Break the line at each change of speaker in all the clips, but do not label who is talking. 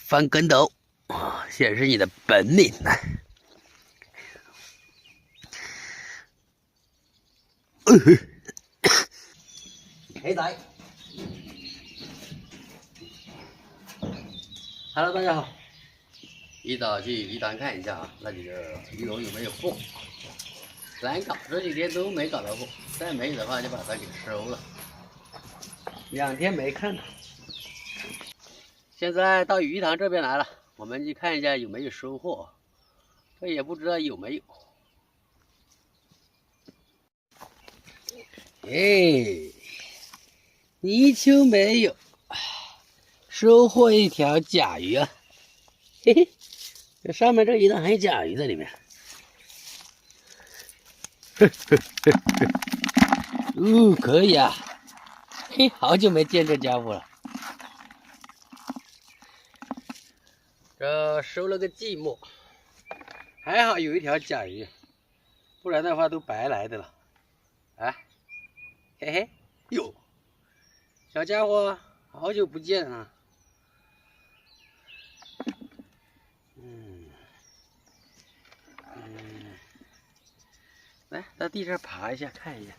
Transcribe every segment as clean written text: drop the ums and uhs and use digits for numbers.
翻跟斗，显示你的本领。黑仔 ，Hello， 大家好。一早去鱼塘看一下啊，那里的鱼笼有没有货？难搞，这几天都没搞到货，再没有的话就把它给收了。2天没看了。现在到鱼塘这边来了，我们去看一下有没有收获。这也不知道有没有。哎，泥鳅没有，收获一条甲鱼啊！嘿嘿，这上面这一档还有甲鱼在里面。哦，可以啊！嘿，好久没见这家伙了。这收了个寂寞，还好有一条甲鱼，不然的话都白来的了。啊，嘿嘿，哟，小家伙，好久不见啊！来到地上爬一下，看一下。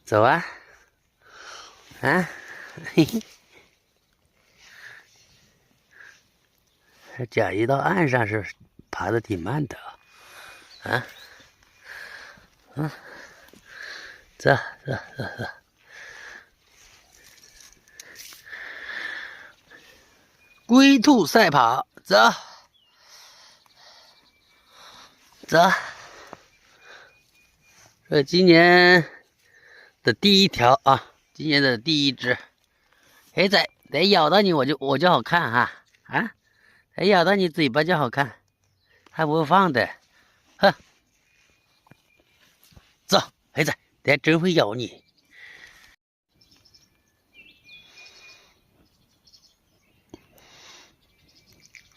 走啊！啊，嘿嘿。甲鱼到岸上是爬得挺慢的啊！走。龟兔赛跑，走。这今年的第一条啊，今年的第一只黑仔，得咬到你我就好看哈啊！得咬到你嘴巴就好看，还不会放的，哼！走，黑仔，等下真会咬你。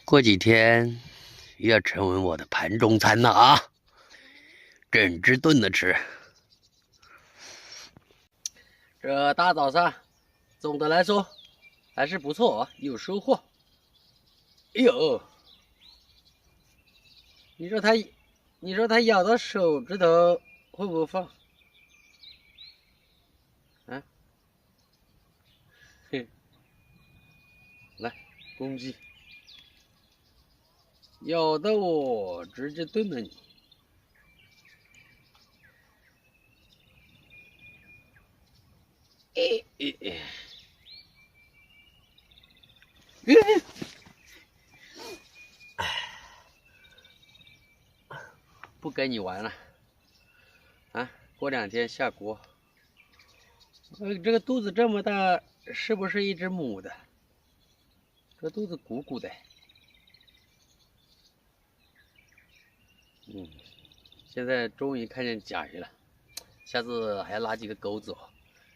过几天要成为我的盘中餐了啊！整只炖着吃。这大早上，总的来说还是不错啊，有收获。哎呦，你说它咬到手指头会不会放？啊？嘿，来公鸡，咬的我直接炖了你。不跟你玩了啊！过2天下锅。这个肚子这么大，是不是一只母的？这肚子鼓鼓的。现在终于看见甲鱼了，下次还要拉几个钩子哦，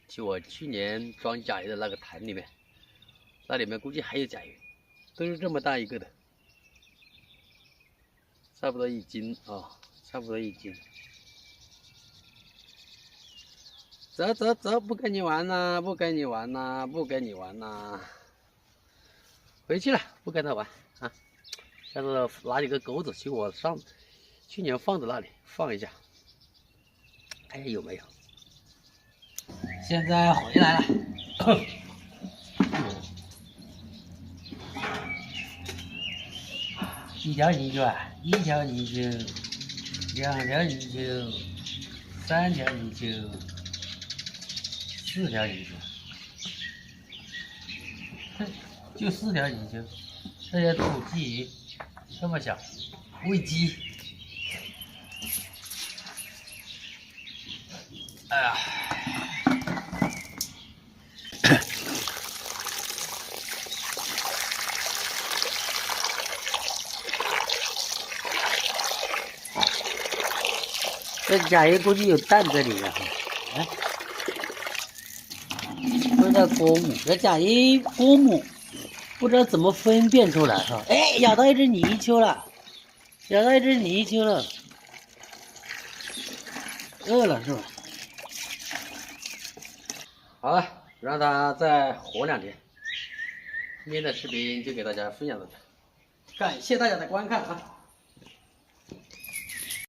去我去年装甲鱼的那个潭里面，那里面估计还有甲鱼，都是这么大一个的，差不多1斤啊，差不多1斤。走，不跟你玩啦，不跟你玩啦，回去了，不跟他玩啊。下次拿几个钩子去我去年放的那里放一下，看一下有没有。现在回来了。1条泥鳅啊，1条泥鳅，2条泥鳅，3条泥鳅，4条泥鳅，就4条泥鳅。这些土鲫鱼这么小，喂鸡。哎呀！这甲鱼估计有蛋在里面，哎，不知道公母，这甲鱼公母不知道怎么分辨出来哈。哎，咬到一只泥鳅了，饿了是吧？好了，让它再活2天。今天的视频就给大家分享到这，感谢大家的观看啊！